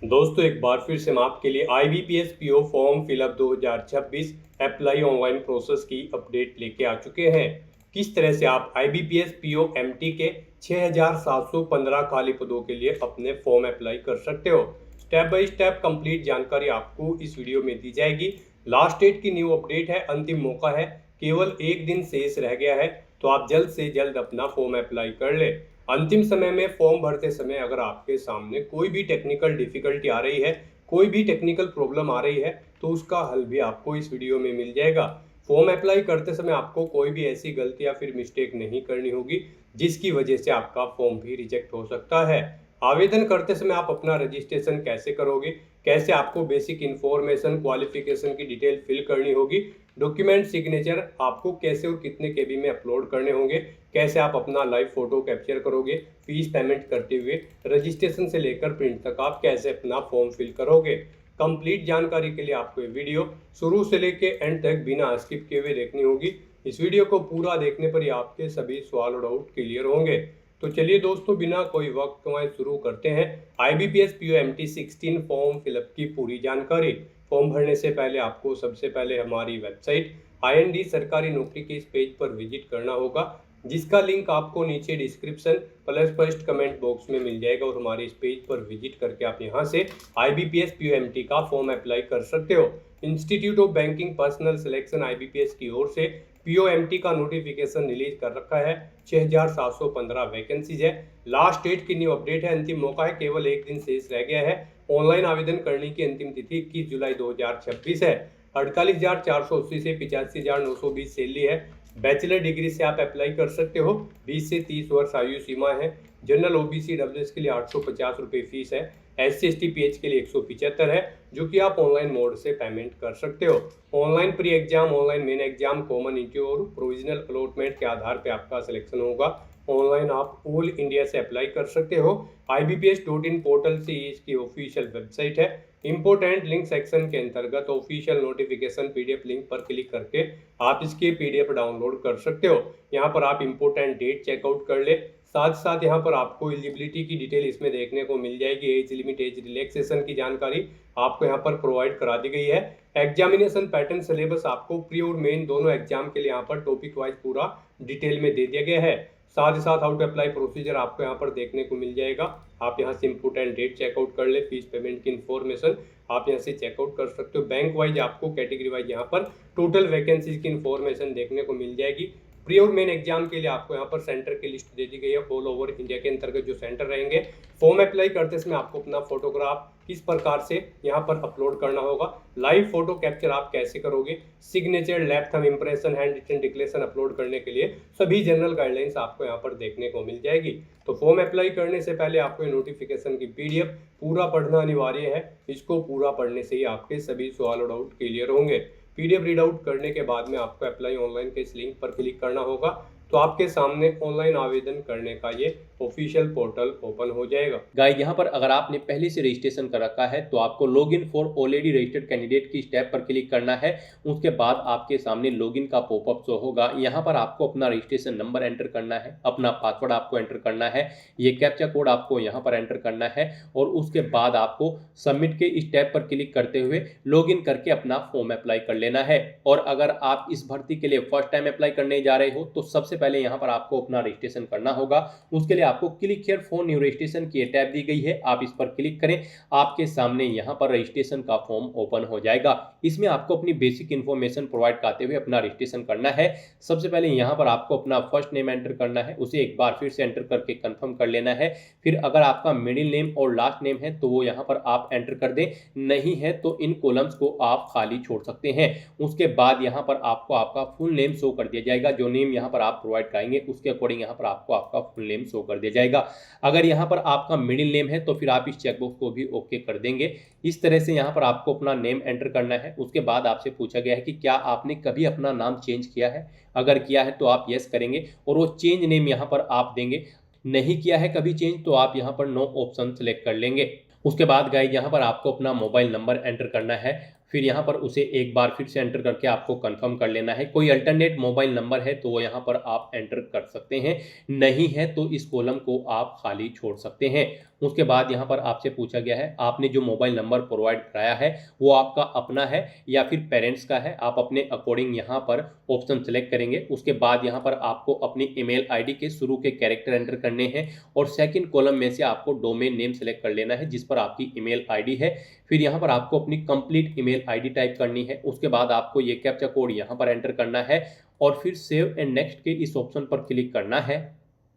दोस्तों एक बार फिर से हम आपके लिए IBPS PO form fill up 2026 apply online process की अपडेट लेके आ चुके हैं। किस तरह से आप IBPS PO MT के 6715 खाली पदों के लिए अपने फॉर्म अप्लाई कर सकते हो। स्टेप बाय स्टेप कंप्लीट जानकारी आपको इस वीडियो में दी जाएगी। लास्ट डेट की न्यू अपडेट है, अंतिम मौका है, केवल एक दिन शेष रह गया है, तो आप जल्द से जल्द अपना फॉर्म अप्लाई कर ले। अंतिम समय में फॉर्म भरते समय अगर आपके सामने कोई भी टेक्निकल डिफिकल्टी आ रही है, कोई भी टेक्निकल प्रॉब्लम आ रही है, तो उसका हल भी आपको इस वीडियो में मिल जाएगा। फॉर्म अप्लाई करते समय आपको कोई भी ऐसी गलती या फिर मिस्टेक नहीं करनी होगी जिसकी वजह से आपका फॉर्म भी रिजेक्ट हो सकता है। आवेदन करते समय आप अपना रजिस्ट्रेशन कैसे करोगे, कैसे आपको बेसिक इन्फॉर्मेशन क्वालिफिकेशन की डिटेल फिल करनी होगी, डॉक्यूमेंट सिग्नेचर आपको कैसे और कितने केबी में अपलोड करने होंगे, कैसे आप अपना लाइव फोटो कैप्चर करोगे, फीस पेमेंट करते हुए रजिस्ट्रेशन से लेकर प्रिंट तक आप कैसे अपना फॉर्म फिल करोगे। कंप्लीट जानकारी के लिए आपको ये वीडियो शुरू से लेके एंड तक बिना स्किप किए हुए देखनी होगी। इस वीडियो को पूरा देखने पर ही आपके सभी सवाल और डाउट क्लियर होंगे। तो चलिए दोस्तों, बिना कोई वक्त गंवाए शुरू करते हैं IBPS PO MT 16 form fill up की पूरी जानकारी। फॉर्म भरने से पहले आपको सबसे पहले हमारी वेबसाइट IND सरकारी नौकरी के इस पेज पर विजिट करना होगा, जिसका लिंक आपको नीचे description plus first comment box में मिल जाएगा। और हमारे इस पेज पर विजिट करके आप यहां से IBPS PO MT का फॉर्म अप्लाई कर सकते हो। Institute of banking personal selection IBPS की ओर से PO MT का नोटिफिकेशन रिलीज कर रखा है। 6715 वैकेंसीज है। लास्ट डेट की न्यू अपडेट है, अंतिम मौका है, केवल एक दिन शेष रह गया है। ऑनलाइन आवेदन करने की अंतिम तिथि 21 जुलाई 2026 है। 48,480 से 85,920 सैलरी है। बैचलर डिग्री से आप अप्लाई कर सकते हो। 20 से 30 वर्ष आयु सीमा है। जनरल OBC WS के लिए 850 रुपये फीस है। SC ST PH के लिए 175 है, जो कि आप ऑनलाइन मोड से पेमेंट कर सकते हो। Online pre exam, online main exam, common interview और प्रोविजनल अलॉटमेंट के आधार पर आपका सिलेक्शन होगा। ऑनलाइन आप ऑल इंडिया से अप्लाई कर सकते हो। IBPS.in पोर्टल से इसकी ऑफिशियल वेबसाइट है। इंपोर्टेंट लिंक सेक्शन के अंतर्गत ऑफिशियल नोटिफिकेशन PDF लिंक पर क्लिक करके आप इसके PDF डाउनलोड कर सकते हो। यहाँ पर आप इंपोर्टेंट डेट चेकआउट कर ले। साथ साथ यहाँ पर आपको एलिजिबिलिटी की डिटेल इसमें देखने को मिल जाएगी। एज लिमिट, एज रिलैक्सेशन की जानकारी आपको यहाँ पर प्रोवाइड करा दी गई है। एग्जामिनेशन पैटर्न, सिलेबस आपको प्री और मेन दोनों एग्जाम के लिए यहाँ पर टॉपिक वाइज पूरा डिटेल में दे दिया गया है। साथ ही साथ हाउ टू अप्लाई प्रोसीजर आपको यहाँ पर देखने को मिल जाएगा। आप यहाँ से इंपोर्टेंट डेट चेकआउट कर ले। फीस पेमेंट की इन्फॉर्मेशन आप यहाँ से चेकआउट कर सकते हो। बैंक वाइज आपको कैटेगरी वाइज यहाँ पर टोटल वैकेंसीज की इन्फॉर्मेशन देखने को मिल जाएगी। प्री और मेन एग्जाम के लिए आपको यहाँ पर सेंटर की लिस्ट दे दी गई है। ऑल ओवर इंडिया के अंतर्गत जो सेंटर रहेंगे। फॉर्म अप्लाई करते समय आपको अपना फोटोग्राफ किस प्रकार से यहाँ पर अपलोड करना होगा, लाइव फोटो कैप्चर आप कैसे करोगे, signature, left thumb impression, handwritten declaration upload करने के लिए सभी जनरल गाइडलाइंस आपको यहाँ पर देखने को मिल जाएगी। तो फॉर्म अप्लाई करने से पहले आपको नोटिफिकेशन की PDF पूरा पढ़ना अनिवार्य है। इसको पूरा पढ़ने से ही आपके सभी सवाल और डाउट क्लियर होंगे। PDF रीड आउट करने के बाद में आपको अप्लाई ऑनलाइन के इस लिंक पर क्लिक करना होगा, तो आपके सामने ऑनलाइन आवेदन करने का ये ऑफिशियल पोर्टल ओपन हो जाएगा। गाइस, यहाँ पर अगर आपने पहले से रजिस्ट्रेशन कर रखा है तो आपको login for already registered candidate की स्टेप पर क्लिक करना है। उसके बाद आपके सामने लॉगिन का पॉपअप शो होगा। यहाँ पर आपको अपना रजिस्ट्रेशन नंबर एंटर करना है, अपना पासवर्ड आपको एंटर करना है, ये कैप्चा कोड आपको यहाँ पर एंटर करना है और उसके बाद आपको सबमिट के स्टेप पर क्लिक करते हुए लॉगिन करके अपना फॉर्म अप्लाई कर लेना है। और अगर आप इस भर्ती के लिए फर्स्ट टाइम अप्लाई करने जा रहे हो तो सबसे पहले यहाँ पर आपको अपना रजिस्ट्रेशन करना होगा। उसके लिए आपको click here for new registration की टैब दी गई है, आप इस पर क्लिक करें। आपके सामने यहाँ पर रजिस्ट्रेशन का फॉर्म ओपन हो जाएगा। इसमें आपको अपनी बेसिक इन्फॉर्मेशन प्रोवाइड करते हुए अपना रजिस्ट्रेशन करना है। सबसे पहले यहाँ पर आपको अपना फर्स्ट नेम एंटर करना है, उसे एक बार फिर से एंटर करके कंफर्म कर लेना है। फिर अगर आपका मिडिल नेम और लास्ट नेम है तो वो यहाँ पर आप एंटर कर दें, नहीं है तो इन कॉलम्स को आप खाली छोड़ सकते हैं। उसके बाद यहाँ पर आपको आपका फुल नेम शो कर दिया जाएगा। जो नेम यहाँ पर आप प्रोवाइड कराएंगे उसके अकॉर्डिंग यहाँ पर आपको आपका फुल नेम शो कर दिया जाएगा। अगर यहाँ पर आपका मिडिल नेम है तो फिर आप इस चेकबॉक्स को भी ओके कर देंगे। इस तरह से यहाँ पर आपको अपना नेम एंटर करना है। उसके बाद आपसे पूछा गया है कि क्या आपने कभी अपना नाम चेंज किया है। अगर किया है तो आप यस करेंगे और वो चेंज नेम यहाँ पर आप देंगे। नहीं किया है कभी चेंज तो आप यहाँ पर नो ऑप्शन सेलेक्ट कर लेंगे। उसके बाद गाइस, यहाँ पर आपको अपना मोबाइल नंबर एंटर करना है। फिर यहाँ पर उसे एक बार फिर से एंटर करके आपको कंफर्म कर लेना है। कोई अल्टरनेट मोबाइल नंबर है तो वो यहाँ पर आप एंटर कर सकते हैं, नहीं है तो इस कॉलम को आप खाली छोड़ सकते हैं। उसके बाद यहाँ पर आपसे पूछा गया है आपने जो मोबाइल नंबर प्रोवाइड कराया है वो आपका अपना है या फिर पेरेंट्स का है। आप अपने अकॉर्डिंग यहाँ पर ऑप्शन सेलेक्ट करेंगे। उसके बाद यहाँ पर आपको अपनी ईमेल आईडी के शुरू के कैरेक्टर एंटर करने हैं और सेकंड कॉलम में से आपको डोमेन नेम सेलेक्ट कर लेना है जिस पर आपकी ईमेल आईडी है। फिर यहाँ पर आपको अपनी कंप्लीट ईमेल आईडी टाइप करनी है। उसके बाद आपको ये कैप्चा कोड यहाँ पर एंटर करना है और फिर सेव एंड नेक्स्ट के इस ऑप्शन पर क्लिक करना है।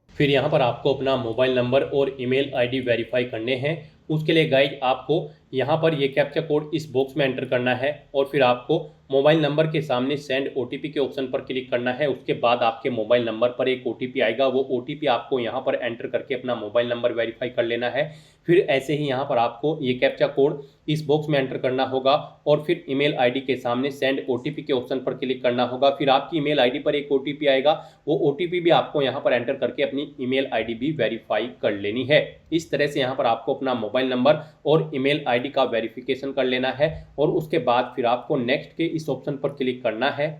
फिर यहाँ पर आपको अपना मोबाइल नंबर और ईमेल आईडी वेरीफाई करने हैं। उसके लिए गाइज आपको यहाँ पर ये कैप्चा कोड इस बॉक्स में एंटर करना है और फिर आपको मोबाइल नंबर के सामने सेंड ओटीपी के ऑप्शन पर क्लिक करना है। उसके बाद आपके मोबाइल नंबर पर एक ओटीपी आएगा, वो ओटीपी आपको यहाँ पर एंटर करके अपना मोबाइल नंबर वेरीफाई कर लेना है। फिर ऐसे ही यहाँ पर आपको ये कैप्चा कोड इस बॉक्स में एंटर करना होगा और फिर ईमेल आईडी के सामने सेंड ओटीपी के ऑप्शन पर क्लिक करना होगा। फिर आपकी ईमेल आईडी पर एक ओटीपी आएगा, वो ओटीपी भी आपको यहाँ पर एंटर करके अपनी ईमेल आईडी भी वेरीफाई कर लेनी है। इस तरह से यहाँ पर आपको अपना मोबाइल नंबर और ईमेल आईडी का वेरिफिकेशन कर लेना है और उसके बाद फिर आपको नेक्स्ट के इस ऑप्शन पर क्लिक करना है।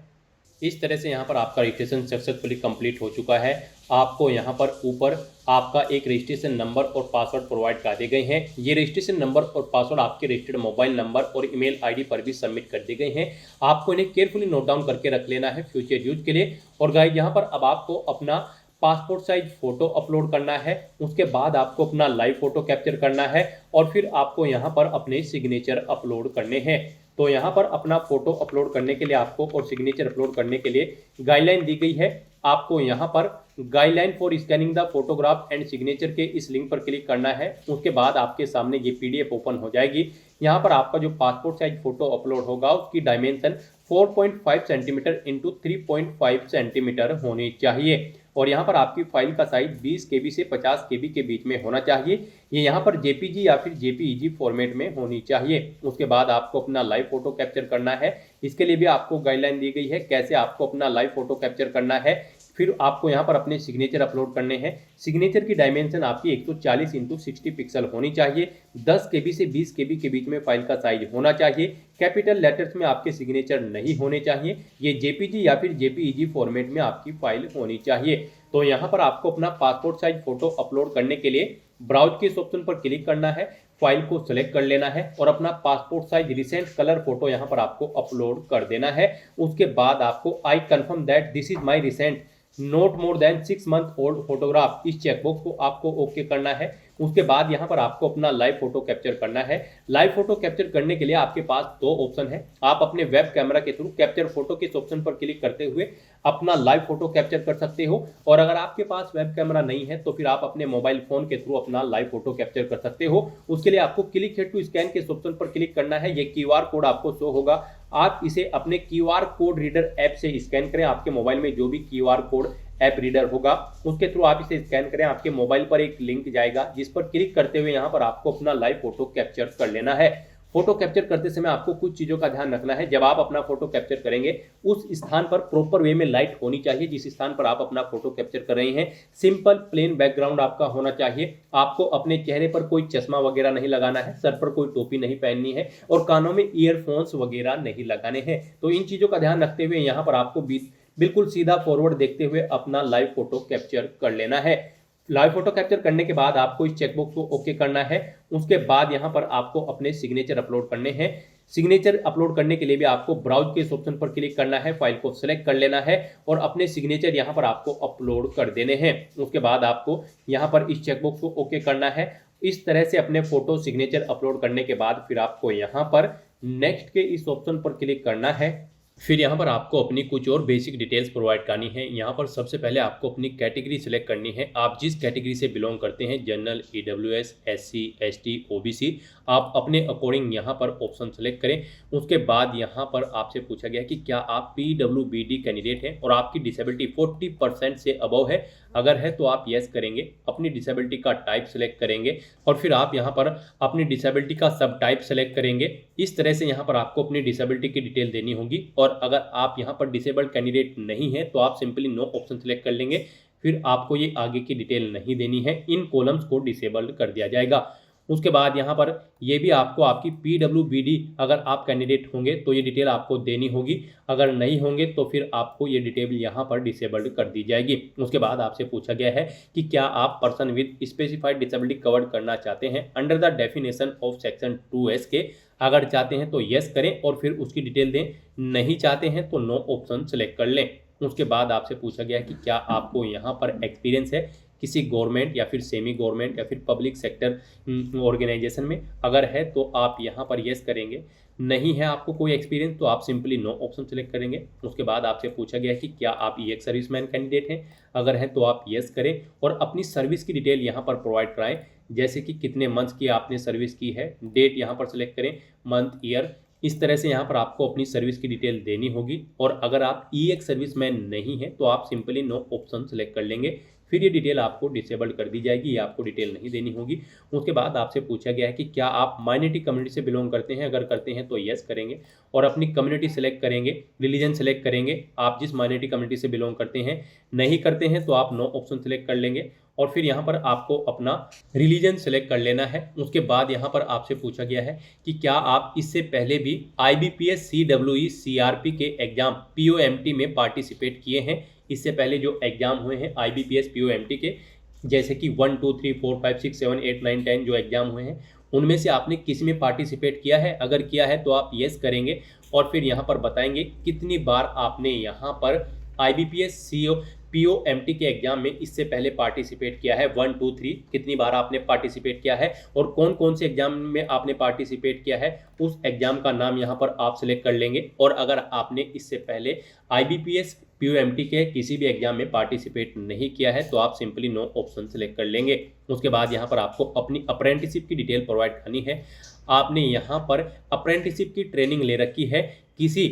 इस तरह से यहाँ पर आपका रजिस्ट्रेशन सक्सेसफुली कंप्लीट हो चुका है। आपको यहाँ पर ऊपर आपका एक रजिस्ट्रेशन नंबर और पासवर्ड प्रोवाइड कर दिए गए हैं। ये रजिस्ट्रेशन नंबर और पासवर्ड आपके रजिस्टर्ड मोबाइल नंबर और ईमेल आईडी पर भी सबमिट कर दिए गए हैं। आपको इन्हें केयरफुली नोट डाउन करके रख लेना है फ्यूचर यूज के लिए। और गाइस यहाँ पर अब आपको अपना पासपोर्ट साइज फोटो अपलोड करना है। उसके बाद आपको अपना लाइव फोटो कैप्चर करना है और फिर आपको यहाँ पर अपने सिग्नेचर अपलोड करने हैं। तो यहाँ पर अपना फोटो अपलोड करने के लिए आपको और सिग्नेचर अपलोड करने के लिए गाइडलाइन दी गई है। आपको यहाँ पर guideline for scanning the photograph and signature के इस लिंक पर क्लिक करना है। उसके बाद आपके सामने ये पीडीएफ ओपन हो जाएगी। यहाँ पर आपका जो पासपोर्ट साइज फोटो अपलोड होगा उसकी डायमेंशन 4.5 सेंटीमीटर इंटू 3.5 सेंटीमीटर होनी चाहिए और यहाँ पर आपकी फाइल का साइज 20 KB से 50 KB के बीच में होना चाहिए। ये यहाँ पर जेपीजी या फिर जेपीईजी फॉर्मेट में होनी चाहिए। उसके बाद आपको अपना लाइव फोटो कैप्चर करना है। इसके लिए भी आपको गाइडलाइन दी गई है कैसे आपको अपना लाइव फोटो कैप्चर करना है। फिर आपको यहाँ पर अपने सिग्नेचर अपलोड करने हैं। सिग्नेचर की डायमेंशन आपकी 140 इंटू 60 पिक्सल होनी चाहिए। 10 KB से 20 KB के बीच में फाइल का साइज होना चाहिए। कैपिटल लेटर्स में आपके सिग्नेचर नहीं होने चाहिए। ये जेपीजी या फिर जेपीईजी फॉर्मेट में आपकी फाइल होनी चाहिए। तो यहाँ पर आपको अपना पासपोर्ट साइज फोटो अपलोड करने के लिए ब्राउज के इस ऑप्शन पर क्लिक करना है, फाइल को सिलेक्ट कर लेना है और अपना passport size recent colour photo यहाँ पर आपको अपलोड कर देना है। उसके बाद आपको I confirm that this is my recent not more than 6 month old photograph, इस चेकबॉक्स को आपको ओके करना है। उसके बाद यहाँ पर आपको अपना लाइव फोटो कैप्चर करना है। लाइव फोटो कैप्चर करने के लिए आपके पास दो ऑप्शन है। आप अपने वेब कैमरा के थ्रू कैप्चर फोटो के इस ऑप्शन पर क्लिक करते हुए अपना लाइव फोटो कैप्चर कर सकते हो और अगर आपके पास वेब कैमरा नहीं है तो फिर आप अपने मोबाइल फोन के थ्रू अपना लाइव फोटो कैप्चर कर सकते हो। उसके लिए आपको क्लिक हियर टू स्कैन के इस ऑप्शन पर क्लिक करना है। ये क्यूआर कोड आपको शो होगा, आप इसे अपने क्यूआर कोड रीडर ऐप से स्कैन करें। आपके मोबाइल में जो भी क्यूआर कोड ऐप रीडर होगा उसके थ्रू आप इसे स्कैन करें। आपके मोबाइल पर एक लिंक जाएगा जिस पर क्लिक करते हुए यहाँ पर आपको अपना लाइव फोटो कैप्चर कर लेना है। फोटो कैप्चर करते समय आपको कुछ चीजों का ध्यान रखना है। जब आप अपना फोटो कैप्चर करेंगे उस स्थान पर प्रॉपर वे में लाइट होनी चाहिए जिस स्थान पर आप अपना फोटो कैप्चर कर रहे हैं। सिंपल प्लेन बैकग्राउंड आपका होना चाहिए। आपको अपने चेहरे पर कोई चश्मा वगैरह नहीं लगाना है, सर पर कोई टोपी नहीं पहननी है और कानों में ईयरफोन्स वगैरह नहीं लगाने हैं। तो इन चीजों का ध्यान रखते हुए यहाँ पर आपको बिल्कुल सीधा फॉरवर्ड देखते हुए अपना लाइव फोटो कैप्चर कर लेना है। लाइव फोटो कैप्चर करने के बाद आपको इस चेकबॉक्स को ओके करना है। उसके बाद यहाँ पर आपको अपने सिग्नेचर अपलोड करने हैं। सिग्नेचर अपलोड करने के लिए भी आपको ब्राउज के इस ऑप्शन पर क्लिक करना है, फाइल को सिलेक्ट कर लेना है और अपने सिग्नेचर यहाँ पर आपको अपलोड कर देने हैं। उसके बाद आपको यहाँ पर इस चेकबॉक्स को ओके करना है। इस तरह से अपने फोटो सिग्नेचर अपलोड करने के बाद फिर आपको यहाँ पर नेक्स्ट के इस ऑप्शन पर क्लिक करना है। फिर यहाँ पर आपको अपनी कुछ और बेसिक डिटेल्स प्रोवाइड करनी है। यहाँ पर सबसे पहले आपको अपनी कैटेगरी सिलेक्ट करनी है। आप जिस कैटेगरी से बिलोंग करते हैं, general, EWS, SC, ST, OBC, आप अपने अकॉर्डिंग यहाँ पर ऑप्शन सेलेक्ट करें। उसके बाद यहाँ पर आपसे पूछा गया कि क्या आप पीडब्ल्यूबीडी कैंडिडेट हैं और आपकी डिसेबिलिटी 40% से अबव है। अगर है तो आप यस करेंगे, अपनी डिसेबिलिटी का टाइप सेलेक्ट करेंगे और फिर आप यहाँ पर अपनी डिसेबिलिटी का सब टाइप सेलेक्ट करेंगे। इस तरह से यहाँ पर आपको अपनी डिसेबिलिटी की डिटेल देनी होगी और अगर आप यहाँ पर डिसेबल्ड कैंडिडेट नहीं है तो आप सिंपली नो ऑप्शन सेलेक्ट कर लेंगे। फिर आपको ये आगे की डिटेल नहीं देनी है, इन कॉलम्स को डिसेबल्ड कर दिया जाएगा। उसके बाद यहाँ पर ये भी आपको आपकी PWBD अगर आप कैंडिडेट होंगे तो ये डिटेल आपको देनी होगी, अगर नहीं होंगे तो फिर आपको ये डिटेल यहाँ पर डिसेबल्ड कर दी जाएगी। उसके बाद आपसे पूछा गया है कि क्या आप person with specified disability covered करना चाहते हैं under the definition of section 2S के। अगर चाहते हैं तो यस करें और फिर उसकी डिटेल दें, नहीं चाहते हैं तो नो ऑप्शन सेलेक्ट कर लें। उसके बाद आपसे पूछा गया है कि क्या आपको यहाँ पर एक्सपीरियंस है किसी गवर्नमेंट या फिर सेमी गवर्नमेंट या फिर पब्लिक सेक्टर ऑर्गेनाइजेशन में। अगर है तो आप यहाँ पर यस करेंगे, नहीं है आपको कोई एक्सपीरियंस तो आप सिंपली नो ऑप्शन सेलेक्ट करेंगे। उसके बाद आपसे पूछा गया है कि क्या आप एक सर्विसमैन कैंडिडेट हैं। अगर है तो आप यस करें और अपनी सर्विस की डिटेल यहाँ पर प्रोवाइड कराएं, जैसे कि कितने मंथ्स की आपने सर्विस की है, डेट यहाँ पर सेलेक्ट करें, मंथ, ईयर। इस तरह से यहाँ पर आपको अपनी सर्विस की डिटेल देनी होगी। और अगर आप एक सर्विसमैन नहीं है तो आप सिंपली नो ऑप्शन सेलेक्ट कर लेंगे, फिर ये डिटेल आपको डिसेबल्ड कर दी जाएगी, ये आपको डिटेल नहीं देनी होगी। उसके बाद आपसे पूछा गया है कि क्या आप माइनॉरिटी कम्युनिटी से बिलोंग करते हैं। अगर करते हैं तो यस करेंगे और अपनी कम्युनिटी सेलेक्ट करेंगे, रिलीजन सेलेक्ट करेंगे, आप जिस माइनॉरिटी कम्युनिटी से बिलोंग करते हैं। नहीं करते हैं तो आप नो ऑप्शन सेलेक्ट कर लेंगे और फिर यहाँ पर आपको अपना रिलीजन सेलेक्ट कर लेना है। उसके बाद यहाँ पर आपसे पूछा गया है कि क्या आप इससे पहले भी IBPS CWE CRP के एग्जाम POMT में पार्टिसिपेट किए हैं। इससे पहले जो एग्जाम हुए हैं IBPS POMT के, जैसे कि 1 2 3 4 5 6 7 8 9 10 जो एग्जाम हुए हैं, उनमें से आपने किसी में पार्टिसिपेट किया है। अगर किया है तो आप यस करेंगे और फिर यहाँ पर बताएंगे कितनी बार आपने यहाँ पर IBPS POMT के एग्जाम में इससे पहले पार्टिसिपेट किया है। 1 2 3 कितनी बार आपने पार्टिसिपेट किया है और कौन कौन से एग्जाम में आपने पार्टिसिपेट किया है, उस एग्जाम का नाम यहाँ पर आप सिलेक्ट कर लेंगे। और अगर आपने इससे पहले IBPS POMT के किसी भी एग्जाम में पार्टिसिपेट नहीं किया है तो आप सिंपली नो ऑप्शन सेलेक्ट कर लेंगे। उसके बाद यहाँ पर आपको अपनी अप्रेंटिसशिप की डिटेल प्रोवाइड करनी है। आपने यहाँ पर अप्रेंटिसशिप की ट्रेनिंग ले रखी है किसी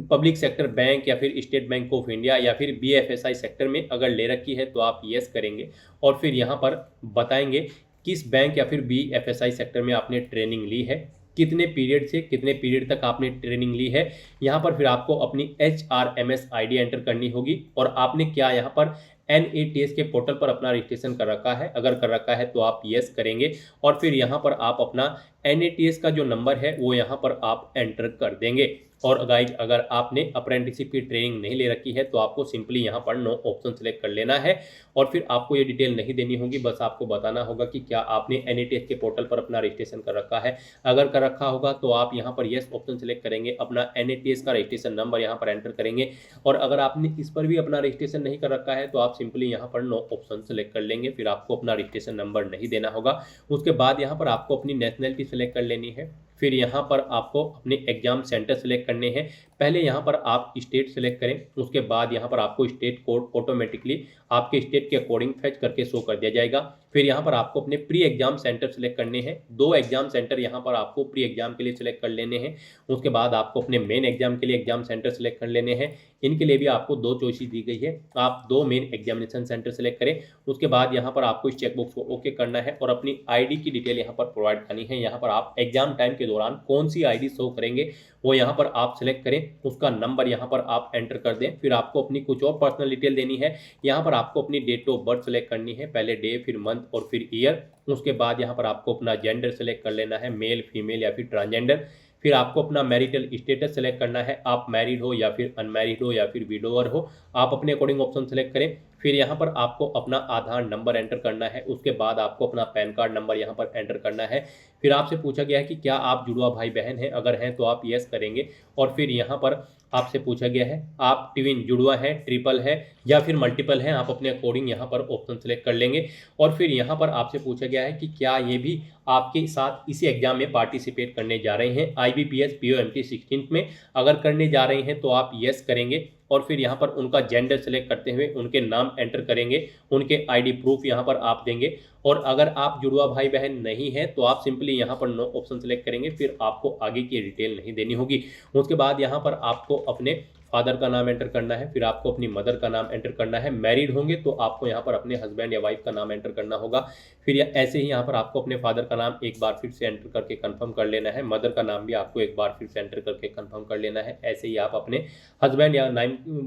पब्लिक सेक्टर बैंक या फिर स्टेट बैंक ऑफ इंडिया या फिर BFSI सेक्टर में। अगर ले रखी है तो आप यस करेंगे और फिर यहाँ पर बताएंगे किस बैंक या फिर BFSI सेक्टर में आपने ट्रेनिंग ली है, कितने पीरियड से कितने पीरियड तक आपने ट्रेनिंग ली है। यहाँ पर फिर आपको अपनी HRMS ID एंटर करनी होगी और आपने क्या यहाँ पर NATS के पोर्टल पर अपना रजिस्ट्रेशन कर रखा है। अगर कर रखा है तो आप यस करेंगे और फिर यहाँ पर आप अपना NATS का जो नंबर है वो यहाँ पर आप एंटर कर देंगे। और गाइज अगर आपने अप्रेंटिसशिप की ट्रेनिंग नहीं ले रखी है तो आपको सिंपली यहाँ पर नो ऑप्शन सेलेक्ट कर लेना है और फिर आपको ये डिटेल नहीं देनी होगी, बस आपको बताना होगा कि क्या आपने NATS के पोर्टल पर अपना रजिस्ट्रेशन कर रखा है। अगर कर रखा होगा तो आप यहाँ पर यस ऑप्शन सेलेक्ट करेंगे, अपना NATS का रजिस्ट्रेशन नंबर यहाँ पर एंटर करेंगे। और अगर आपने इस पर भी अपना रजिस्ट्रेशन नहीं कर रखा है तो आप सिंपली यहाँ पर नो ऑप्शन सेलेक्ट कर लेंगे, फिर आपको अपना रजिस्ट्रेशन नंबर नहीं देना होगा। उसके बाद यहाँ पर आपको अपनी नेशनलिटी सेलेक्ट कर लेनी है। फिर यहाँ पर आपको अपने एग्जाम सेंटर सेलेक्ट करने हैं। पहले यहाँ पर आप स्टेट सेलेक्ट करें, उसके बाद यहाँ पर आपको स्टेट कोड ऑटोमेटिकली आपके स्टेट के अकॉर्डिंग फेच करके शो कर दिया जाएगा। फिर यहाँ पर आपको अपने प्री एग्जाम सेंटर सेलेक्ट करने हैं। 2 एग्जाम सेंटर यहाँ पर आपको प्री एग्जाम के लिए सिलेक्ट कर लेने हैं। उसके बाद आपको अपने मेन एग्जाम के लिए एग्जाम सेंटर सेलेक्ट कर लेने हैं। इनके लिए भी आपको 2 चॉइसेस दी गई है, आप 2 मेन एग्जामिनेशन सेंटर सेलेक्ट करें। उसके बाद यहाँ पर आपको इस चेकबॉक्स को ओके करना है और अपनी ID की डिटेल यहाँ पर प्रोवाइड करनी है। यहाँ पर आप एग्जाम टाइम के दौरान कौन सी ID शो करेंगे वो यहाँ पर आप सिलेक्ट करें, उसका नंबर यहाँ पर आप एंटर कर दें। फिर आपको अपनी कुछ और पर्सनल डिटेल देनी है। यहाँ पर आपको अपनी डेट ऑफ बर्थ सेलेक्ट करनी है, पहले डे फिर मंथ और फिर ईयर। उसके बाद यहाँ पर आपको अपना जेंडर सेलेक्ट कर लेना है, मेल फीमेल या फिर ट्रांसजेंडर। फिर आपको अपना मैरिटल स्टेटस सेलेक्ट करना है, आप मैरिड हो या फिर अनमैरिड हो या फिर विडोवर हो, आप अपने अकॉर्डिंग ऑप्शन सेलेक्ट करें। फिर यहाँ पर आपको अपना आधार नंबर एंटर करना है, उसके बाद आपको अपना पैन कार्ड नंबर यहाँ पर एंटर करना है। फिर आपसे पूछा गया है कि क्या आप जुड़वा भाई बहन हैं, अगर हैं तो आप यस करेंगे। और फिर यहाँ पर आपसे पूछा गया है आप ट्विन जुड़वा है, ट्रिपल है या फिर मल्टीपल है, आप अपने अकॉर्डिंग यहाँ पर ऑप्शन सेलेक्ट कर लेंगे। और फिर यहाँ पर आपसे पूछा गया है कि क्या ये भी आपके साथ इसी एग्जाम में पार्टिसिपेट करने जा रहे हैं IBPS POMT 16 में। अगर करने जा रहे हैं तो आप यस करेंगे और फिर यहाँ पर उनका जेंडर सेलेक्ट करते हुए उनके नाम एंटर करेंगे, उनके ID प्रूफ यहाँ पर आप देंगे। और अगर आप जुड़वा भाई बहन नहीं है तो आप सिंपली यहाँ पर नो ऑप्शन सेलेक्ट करेंगे, फिर आपको आगे की डिटेल नहीं देनी होगी। उसके बाद यहाँ पर आपको अपने फादर का नाम एंटर करना है, फिर आपको अपनी मदर का नाम एंटर करना है। मैरिड होंगे तो आपको यहाँ पर अपने हस्बैंड या वाइफ का नाम एंटर करना होगा। फिर ऐसे ही यहाँ पर आपको अपने फादर का नाम एक बार फिर से एंटर करके कंफर्म कर लेना है, मदर का नाम भी आपको एक बार फिर से एंटर करके कंफर्म कर लेना है। ऐसे ही आप अपने हस्बैंड या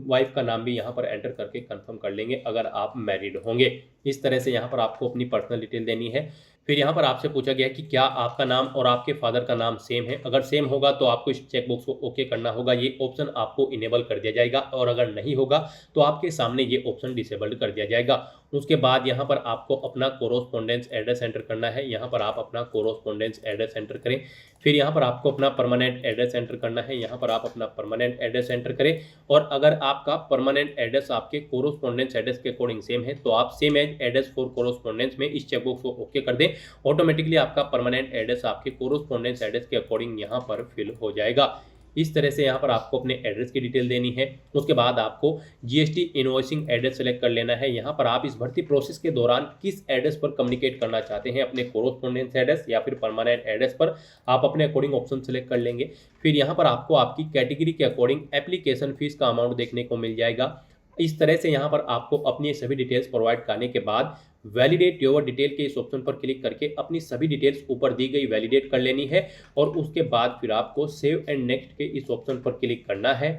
वाइफ का नाम भी यहाँ पर एंटर करके कंफर्म कर लेंगे अगर आप मैरिड होंगे। इस तरह से यहाँ पर आपको अपनी पर्सनल डिटेल देनी है। फिर यहाँ पर आपसे पूछा गया है कि क्या आपका नाम और आपके फादर का नाम सेम है। अगर सेम होगा तो आपको इस चेकबॉक्स को ओके करना होगा, ये ऑप्शन आपको इनेबल कर दिया जाएगा, और अगर नहीं होगा तो आपके सामने ये ऑप्शन डिसेबल्ड कर दिया जाएगा। उसके बाद यहाँ पर आपको अपना कोरोस्पोंडेंस एड्रेस एंटर करना है। यहाँ पर आप अपना कोरोस्पोंडेंस एड्रेस एंटर करें। फिर यहाँ पर आपको अपना परमानेंट एड्रेस एंटर करना है। यहाँ पर आप अपना परमानेंट एड्रेस एंटर करें, और अगर आपका परमानेंट एड्रेस आपके कोरोस्पोंडेंस एड्रेस के अकॉर्डिंग सेम है तो आप same as address for correspondence में इस चेकबॉक्स को ओके कर दें। ऑटोमेटिकली आपका परमानेंट एड्रेस आपके कोरोस्पोंडेंस एड्रेस के अकॉर्डिंग यहाँ पर फिल हो जाएगा। इस तरह से यहाँ पर आपको अपने एड्रेस की डिटेल देनी है। उसके बाद आपको जीएसटी इनवॉइसिंग एड्रेस सेलेक्ट कर लेना है। यहाँ पर आप इस भर्ती प्रोसेस के दौरान किस एड्रेस पर कम्युनिकेट करना चाहते हैं, अपने कोरोस्पोंडेंस एड्रेस या फिर परमानेंट एड्रेस पर, आप अपने अकॉर्डिंग ऑप्शन सेलेक्ट कर लेंगे। फिर यहाँ पर आपको आपकी कैटेगरी के अकॉर्डिंग एप्लीकेशन फीस का अमाउंट देखने को मिल जाएगा। इस तरह से यहाँ पर आपको अपनी सभी डिटेल्स प्रोवाइड करने के बाद वैलिडेट योर डिटेल के इस ऑप्शन पर क्लिक करके अपनी सभी डिटेल्स ऊपर दी गई वैलिडेट कर लेनी है, और उसके बाद फिर आपको सेव एंड नेक्स्ट के इस ऑप्शन पर क्लिक करना है।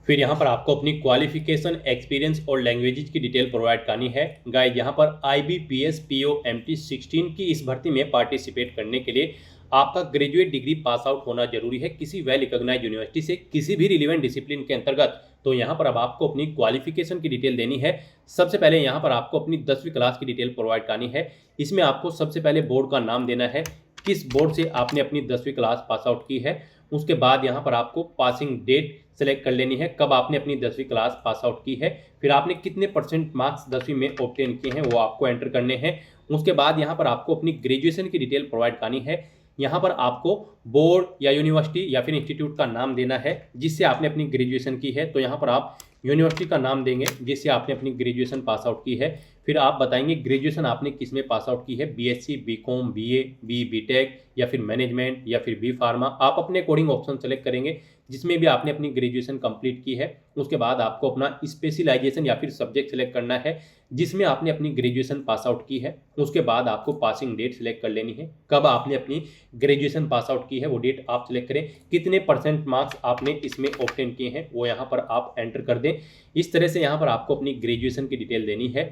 फिर यहाँ पर आपको अपनी क्वालिफिकेशन, एक्सपीरियंस और लैंग्वेजेस की डिटेल प्रोवाइड करनी है। गाइस, यहाँ पर IBPS PO MT 16 की इस भर्ती में पार्टिसिपेट करने के लिए आपका ग्रेजुएट डिग्री पास आउट होना जरूरी है किसी वेल रिकॉग्नाइज्ड यूनिवर्सिटी से, किसी भी रिलेवेंट डिसिप्लिन के अंतर्गत। तो यहाँ पर अब आपको अपनी क्वालिफिकेशन की डिटेल देनी है। सबसे पहले यहाँ पर आपको अपनी 10वीं क्लास की डिटेल प्रोवाइड करनी है। इसमें आपको सबसे पहले बोर्ड का नाम देना है, किस बोर्ड से आपने अपनी 10वीं क्लास पास आउट की है। उसके बाद यहाँ पर आपको पासिंग डेट सेलेक्ट कर लेनी है, कब आपने अपनी 10वीं क्लास पास आउट की है। फिर आपने कितने % मार्क्स 10वीं में ऑब्टेन किए हैं वो आपको एंटर करने हैं। उसके बाद यहाँ पर आपको अपनी ग्रेजुएशन की डिटेल प्रोवाइड करनी है। यहाँ पर आपको बोर्ड या यूनिवर्सिटी या फिर इंस्टीट्यूट का नाम देना है जिससे आपने अपनी ग्रेजुएशन की है। तो यहाँ पर आप यूनिवर्सिटी का नाम देंगे जिससे आपने अपनी ग्रेजुएशन पास आउट की है। फिर आप बताएंगे ग्रेजुएशन आपने किस में पास आउट की है, BSc, BCom, BA, BTech या फिर मैनेजमेंट या फिर B फार्मा। आप अपने अकॉर्डिंग ऑप्शन सेलेक्ट करेंगे जिसमें भी आपने अपनी ग्रेजुएशन कंप्लीट की है। उसके बाद आपको अपना स्पेशलाइजेशन या फिर सब्जेक्ट सेलेक्ट करना है जिसमें आपने अपनी ग्रेजुएशन पास आउट की है। उसके बाद आपको पासिंग डेट सेलेक्ट कर लेनी है, कब आपने अपनी ग्रेजुएशन पास आउट की है वो डेट आप सेलेक्ट करें। कितने % मार्क्स आपने इसमें ऑब्टेन किए हैं वो यहाँ पर आप एंटर कर दें। इस तरह से यहाँ पर आपको अपनी ग्रेजुएशन की डिटेल देनी है।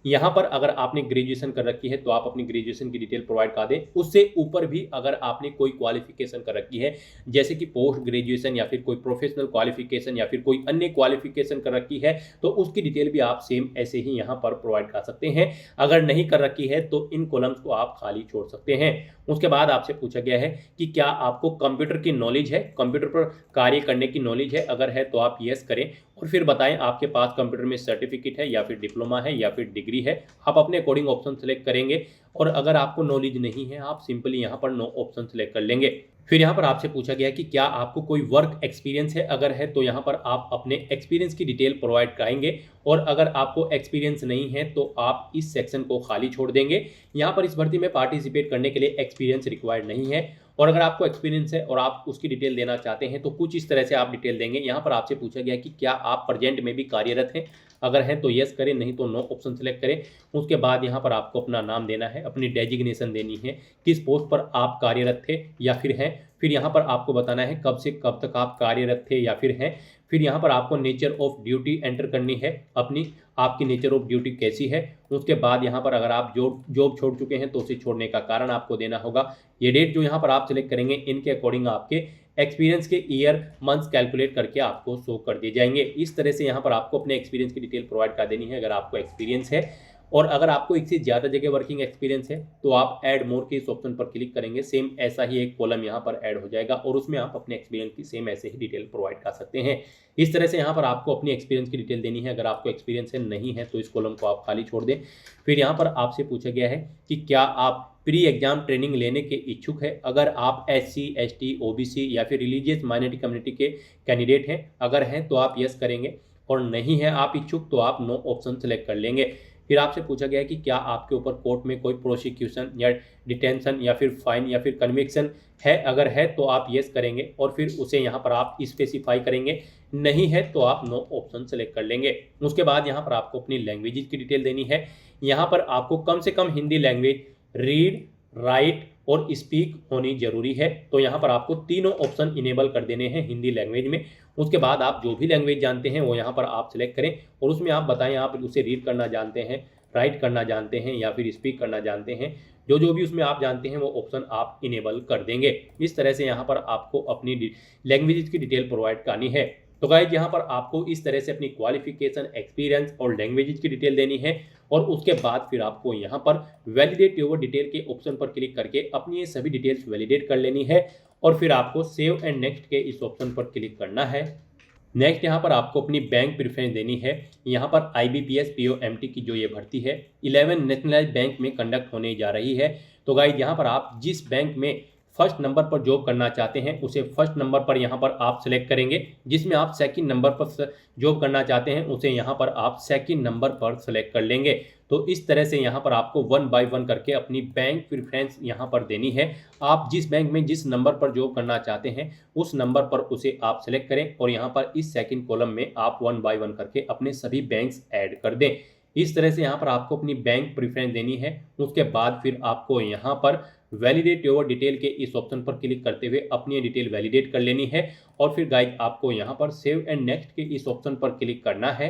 यहाँ पर अगर आपने ग्रेजुएशन कर रखी है तो आप अपनी ग्रेजुएशन की डिटेल प्रोवाइड कर दें। उससे ऊपर भी अगर आपने कोई क्वालिफिकेशन कर रखी है, जैसे कि पोस्ट ग्रेजुएशन या फिर कोई प्रोफेशनल क्वालिफिकेशन या फिर कोई अन्य क्वालिफिकेशन कर रखी है, तो उसकी डिटेल भी आप सेम ऐसे ही यहाँ पर प्रोवाइड कर सकते हैं। अगर नहीं कर रखी है तो इन कॉलम्स को आप खाली छोड़ सकते हैं। उसके बाद आपसे पूछा गया है कि क्या आपको कंप्यूटर की नॉलेज है, कंप्यूटर पर कार्य करने की नॉलेज है। अगर है तो आप यस करें, और फिर बताएं आपके पास कंप्यूटर में सर्टिफिकेट है या फिर डिप्लोमा है या फिर डिग्री है। आप अपने अकॉर्डिंग ऑप्शन सेलेक्ट करेंगे, और अगर आपको नॉलेज नहीं है आप सिंपली यहाँ पर नो ऑप्शन सेलेक्ट कर लेंगे। फिर यहाँ पर आपसे पूछा गया कि क्या आपको कोई वर्क एक्सपीरियंस है। अगर है तो यहाँ पर आप अपने एक्सपीरियंस की डिटेल प्रोवाइड कराएंगे, और अगर आपको एक्सपीरियंस नहीं है तो आप इस सेक्शन को खाली छोड़ देंगे। यहाँ पर इस भर्ती में पार्टिसिपेट करने के लिए एक्सपीरियंस रिक्वायर्ड नहीं है, और अगर आपको एक्सपीरियंस है और आप उसकी डिटेल देना चाहते हैं तो कुछ इस तरह से आप डिटेल देंगे। यहाँ पर आपसे पूछा गया कि क्या आप प्रेजेंट में भी कार्यरत हैं। अगर है तो यस करें, नहीं तो नो ऑप्शन सेलेक्ट करें। उसके बाद यहाँ पर आपको अपना नाम देना है, अपनी डेजिग्नेशन देनी है, किस पोस्ट पर आप कार्यरत थे या फिर हैं। फिर यहाँ पर आपको बताना है कब से कब तक आप कार्यरत थे या फिर हैं। फिर यहाँ पर आपको नेचर ऑफ ड्यूटी एंटर करनी है, अपनी आपकी नेचर ऑफ ड्यूटी कैसी है। उसके बाद यहाँ पर अगर आप जॉब छोड़ चुके हैं तो उसे छोड़ने का कारण आपको देना होगा। ये डेट जो यहाँ पर आप सिलेक्ट करेंगे इनके अकॉर्डिंग आपके एक्सपीरियंस के ईयर मंथ्स कैलकुलेट करके आपको शो कर दिए जाएंगे। इस तरह से यहाँ पर आपको अपने एक्सपीरियंस की डिटेल प्रोवाइड कर देनी है अगर आपको एक्सपीरियंस है। और अगर आपको एक से ज़्यादा जगह वर्किंग एक्सपीरियंस है तो आप ऐड मोर के इस ऑप्शन पर क्लिक करेंगे। सेम ऐसा ही एक कॉलम यहाँ पर ऐड हो जाएगा, और उसमें आप अपने एक्सपीरियंस की सेम ऐसे ही डिटेल प्रोवाइड कर सकते हैं। इस तरह से यहाँ पर आपको अपनी एक्सपीरियंस की डिटेल देनी है। अगर आपको एक्सपीरियंस है नहीं है तो इस कॉलम को आप खाली छोड़ दें। फिर यहाँ पर आपसे पूछा गया है कि क्या आप प्री एग्जाम ट्रेनिंग लेने के इच्छुक है। अगर आप SC, ST, OBC या फिर रिलीजियस माइनॉरिटी कम्युनिटी के कैंडिडेट हैं, अगर हैं तो आप यस करेंगे, और नहीं है आप इच्छुक तो आप नो ऑप्शन सेलेक्ट कर लेंगे। फिर आपसे पूछा गया है कि क्या आपके ऊपर कोर्ट में कोई प्रोसिक्यूशन या डिटेंशन या फिर फाइन या फिर कन्विक्शन है। अगर है तो आप यस करेंगे, और फिर उसे यहाँ पर आप स्पेसिफाई करेंगे। नहीं है तो आप नो ऑप्शन सेलेक्ट कर लेंगे। उसके बाद यहाँ पर आपको अपनी लैंग्वेजेस की डिटेल देनी है। यहाँ पर आपको कम से कम हिंदी लैंग्वेज रीड, राइट और स्पीक होनी जरूरी है। तो यहाँ पर आपको तीनों ऑप्शन इनेबल कर देने हैं हिंदी लैंग्वेज में। उसके बाद आप जो भी लैंग्वेज जानते हैं वो यहाँ पर आप सिलेक्ट करें, और उसमें आप बताएं आप उसे रीड करना जानते हैं, राइट करना जानते हैं या फिर स्पीक करना जानते हैं। जो जो भी उसमें आप जानते हैं वो ऑप्शन आप इनेबल कर देंगे। इस तरह से यहाँ पर आपको अपनी लैंग्वेज की डिटेल प्रोवाइड करनी है। तो गाइज यहाँ पर आपको इस तरह से अपनी क्वालिफिकेशन, एक्सपीरियंस और लैंग्वेज की डिटेल देनी है और उसके बाद फिर आपको यहाँ पर वैलिडेट योर डिटेल के ऑप्शन पर क्लिक करके अपनी ये सभी डिटेल्स वैलिडेट कर लेनी है और फिर आपको सेव एंड नेक्स्ट के इस ऑप्शन पर क्लिक करना है। नेक्स्ट यहाँ पर आपको अपनी बैंक प्रेफरेंस देनी है। यहाँ पर IBPS POMT की जो ये भर्ती है 11 नेशनलाइज्ड बैंक में कंडक्ट होने जा रही है। तो गाइज यहाँ पर आप जिस बैंक में फर्स्ट नंबर पर जॉब करना चाहते हैं उसे फर्स्ट नंबर पर यहाँ पर आप सेलेक्ट करेंगे, जिसमें आप सेकंड नंबर पर जॉब करना चाहते हैं उसे यहाँ पर आप सेकंड नंबर पर सेलेक्ट कर लेंगे। तो इस तरह से यहाँ पर आपको 1 बाय 1 करके अपनी बैंक प्रेफरेंस यहाँ पर देनी है। आप जिस बैंक में जिस नंबर पर जॉब करना चाहते हैं उस नंबर पर उसे आप सेलेक्ट करें और यहाँ पर इस सेकंड कॉलम में आप 1 बाय 1 करके अपने सभी बैंक्स ऐड कर दें। इस तरह से यहाँ पर आपको अपनी बैंक प्रेफरेंस देनी है। उसके बाद फिर आपको यहाँ पर वैलिडेट योर डिटेल के इस ऑप्शन पर क्लिक करते हुए अपनी डिटेल वैलिडेट कर लेनी है और फिर गाइज आपको यहाँ पर सेव एंड नेक्स्ट के इस ऑप्शन पर क्लिक करना है।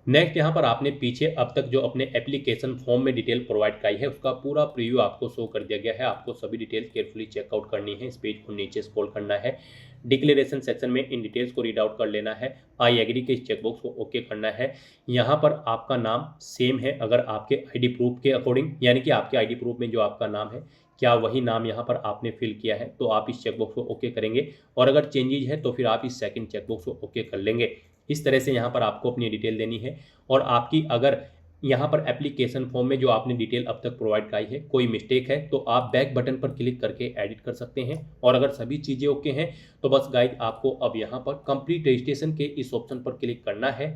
नेक्स्ट यहाँ पर आपने पीछे अब तक जो अपने एप्लीकेशन फॉर्म में डिटेल प्रोवाइड कराई है उसका पूरा प्रीव्यू आपको शो कर दिया गया है। आपको सभी डिटेल्स केयरफुली चेकआउट करनी है। इस पेज को नीचे स्क्रॉल करना है, डिक्लेरेशन सेक्शन में इन डिटेल्स को रीड आउट कर लेना है, आई एग्री के इस चेकबॉक्स को ओके करना है। यहाँ पर आपका नाम सेम है अगर आपके आईडी प्रूफ के अकॉर्डिंग, यानी कि आपके आईडी प्रूफ में जो आपका नाम है क्या वही नाम यहाँ पर आपने फिल किया है, तो आप इस चेकबॉक्स को ओके करेंगे और अगर चेंजेज है तो फिर आप इस सेकंड चेकबॉक्स को ओके कर लेंगे। इस तरह से यहाँ पर आपको अपनी डिटेल देनी है और आपकी अगर यहाँ पर एप्लीकेशन फॉर्म में जो आपने डिटेल अब तक प्रोवाइड कराई है कोई मिस्टेक है तो आप बैक बटन पर क्लिक करके एडिट कर सकते हैं और अगर सभी चीज़ें ओके हैं तो बस गाइड आपको अब यहाँ पर कंप्लीट रजिस्ट्रेशन के इस ऑप्शन पर क्लिक करना है।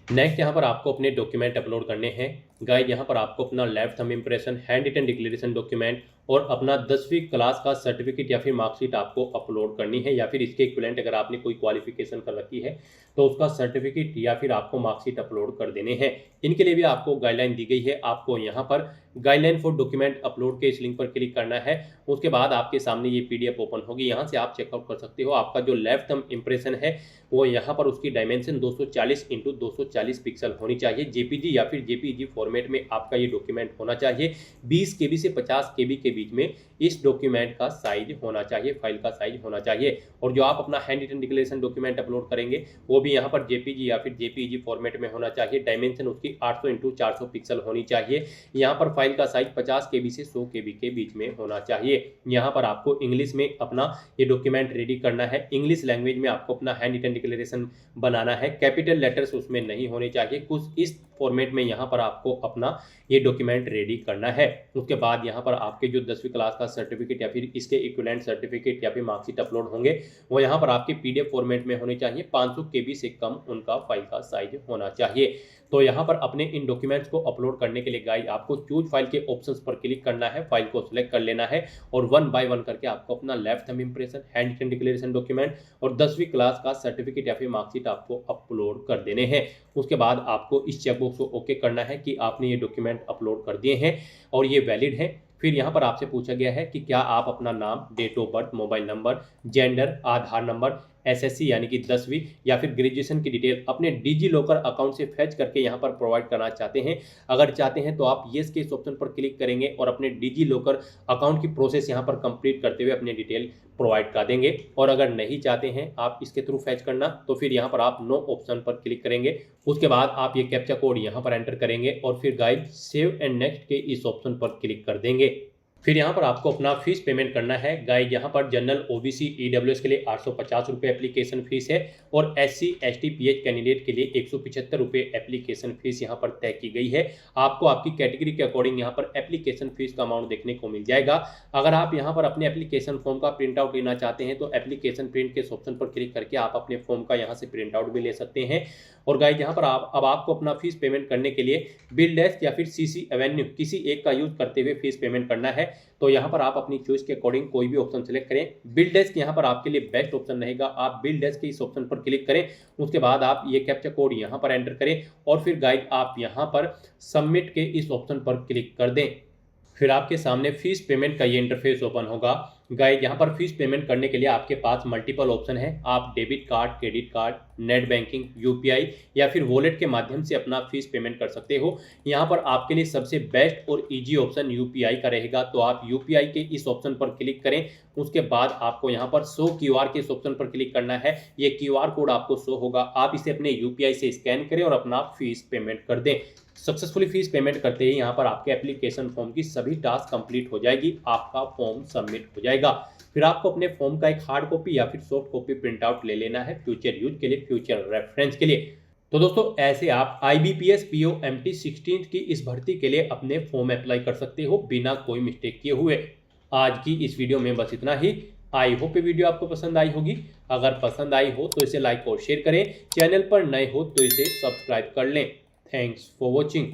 नेक्स्ट यहाँ पर आपको अपने डॉक्यूमेंट अपलोड करने हैं। गाइड यहाँ पर आपको अपना left thumb impression, handwritten declaration document और अपना 10वीं क्लास का सर्टिफिकेट या फिर मार्कशीट आपको अपलोड करनी है, या फिर इसके इक्विवेलेंट अगर आपने कोई क्वालिफिकेशन कर रखी है तो उसका सर्टिफिकेट या फिर आपको मार्कशीट अपलोड कर देने हैं। इनके लिए भी आपको गाइडलाइन दी गई है। आपको यहाँ पर गाइडलाइन फॉर डॉक्यूमेंट अपलोड के इस लिंक पर क्लिक करना है। उसके बाद आपके सामने ये PDF ओपन होगी, यहाँ से आप चेकआउट कर सकते हो। आपका जो लेफ्ट थंब इम्प्रेशन है वो यहाँ पर उसकी डायमेंशन 240x240 पिक्सल होनी चाहिए। JPG या फिर JPEG फॉर्मेट में आपका ये डॉक्यूमेंट होना चाहिए। 20 KB से 50 KB के बीच में इस डॉक्यूमेंट का साइज होना चाहिए, फाइल का साइज होना चाहिए। और जो आप अपना handwritten declaration document upload करेंगे वो भी यहाँ पर JPG या फिर JPEG फॉर्मेट में होना चाहिए। डायमेंशन उसकी 800x400 पिक्सल होनी चाहिए। यहाँ पर फाइल का साइज 50 KB से 100 KB के बीच में होना चाहिए। यहाँ पर आपको इंग्लिश में अपना ये डॉक्यूमेंट रेडी करना है। इंग्लिश लैंग्वेज में आपको अपना हैंड रिटन डिक्लेरेशन बनाना है। कैपिटल लेटर्स उसमें नहीं होने चाहिए। कुछ इस फॉर्मेट में यहाँ पर आपको अपना ये डॉक्यूमेंट रेडी करना है। उसके बाद यहाँ पर आपके जो 10वीं क्लास का सर्टिफिकेट या फिर इसके इक्विवेलेंट सर्टिफिकेट या फिर मार्कशीट अपलोड होंगे वो यहाँ पर आपके PDF फॉर्मेट में होने चाहिए। 500 KB से कम उनका फाइल का साइज होना चाहिए। तो यहाँ पर अपने इन डॉक्यूमेंट्स को अपलोड करने के लिए गाइड आपको चूज फाइल के ऑप्शंस पर क्लिक करना है, फाइल को सिलेक्ट कर लेना है और 1 बाय 1 करके आपको अपना left thumb impression, handwritten declaration document और 10वीं क्लास का सर्टिफिकेट या फिर मार्कशीट आपको अपलोड कर देने हैं। उसके बाद आपको इस चेकबॉक्स को ओके करना है कि आपने ये डॉक्यूमेंट अपलोड कर दिए हैं और ये वैलिड है। फिर यहाँ पर आपसे पूछा गया है कि क्या आप अपना नाम, date of birth, mobile number, gender, Aadhaar number, SSC यानी कि 10वीं या फिर ग्रेजुएशन की डिटेल अपने डिजी लॉकर अकाउंट से फैच करके यहाँ पर प्रोवाइड करना चाहते हैं। अगर चाहते हैं तो आप येस के इस ऑप्शन पर क्लिक करेंगे और अपने डिजी लॉकर अकाउंट की प्रोसेस यहाँ पर कंप्लीट करते हुए अपनी डिटेल प्रोवाइड कर देंगे। और अगर नहीं चाहते हैं आप इसके थ्रू फैच करना तो फिर यहाँ पर आप नो ऑप्शन पर क्लिक करेंगे। उसके बाद आप ये कैप्चा कोड यहाँ पर एंटर करेंगे और फिर गाइड सेव एंड नेक्स्ट के इस ऑप्शन पर क्लिक कर देंगे। फिर यहाँ पर आपको अपना फीस पेमेंट करना है। गाइड यहाँ पर जनरल, OBC, EWS के लिए 850 रुपये एप्लीकेशन फीस है और SC, ST, PH कैंडिडेट के लिए 175 रुपये एप्लीकेशन फीस यहाँ पर तय की गई है। आपको आपकी कैटेगरी के अकॉर्डिंग यहाँ पर एप्लीकेशन फीस का अमाउंट देखने को मिल जाएगा। अगर आप यहाँ पर अपने एप्लीकेशन फॉर्म का प्रिंट आउट लेना चाहते हैं तो एप्लीकेशन प्रिंट के ऑप्शन पर क्लिक करके आप अपने फॉर्म का यहाँ से प्रिंट आउट भी ले सकते हैं। और गाइड यहाँ पर अब आपको अपना फीस पेमेंट करने के लिए बिल डेस्क या फिर CC एवेन्यू किसी एक का यूज करते हुए फीस पेमेंट करना है। तो यहाँ पर आप अपनी चॉइस के अकॉर्डिंग कोई भी ऑप्शन सेलेक्ट करें। बिल डेस्क यहाँ पर आपके लिए बेस्ट ऑप्शन रहेगा। आप बिल डेस्क के इस ऑप्शन पर क्लिक करें। उसके बाद आप ये कैप्चा कोड यहाँ पर एंटर करें और फिर गाइड आप यहाँ पर सबमिट के इस ऑप्शन पर क्लिक कर दें। फिर आपके सामने फीस पेमेंट का ये इंटरफेस ओपन होगा। गाइस यहाँ पर फीस पेमेंट करने के लिए आपके पास मल्टीपल ऑप्शन है। आप debit card, credit card, net banking, UPI या फिर वॉलेट के माध्यम से अपना फीस पेमेंट कर सकते हो। यहाँ पर आपके लिए सबसे बेस्ट और इजी ऑप्शन यूपीआई का रहेगा, तो आप यूपीआई के इस ऑप्शन पर क्लिक करें। उसके बाद आपको यहाँ पर शो क्यूआर के इस ऑप्शन पर क्लिक करना है। ये क्यूआर कोड आपको शो होगा, आप इसे अपने यूपीआई से स्कैन करें और अपना फीस पेमेंट कर दें। सक्सेसफुली फीस पेमेंट करते ही यहाँ पर आपके एप्लीकेशन फॉर्म की सभी टास्क कंप्लीट हो जाएगी, आपका फॉर्म सबमिट हो जाएगा। फिर आपको अपने फॉर्म का एक हार्ड कॉपी या फिर सॉफ्ट कॉपी प्रिंट आउट ले लेना है फ्यूचर यूज के लिए, फ्यूचर रेफरेंस के लिए। तो दोस्तों ऐसे आप IBPS PO MT 16 की इस भर्ती के लिए अपने फॉर्म अप्लाई कर सकते हो बिना कोई मिस्टेक किए हुए। आज की इस वीडियो में बस इतना ही। आई होप ये वीडियो आपको पसंद आई होगी। अगर पसंद आई हो तो इसे लाइक और शेयर करें, चैनल पर नए हो तो इसे सब्सक्राइब कर लें। Thanks for watching.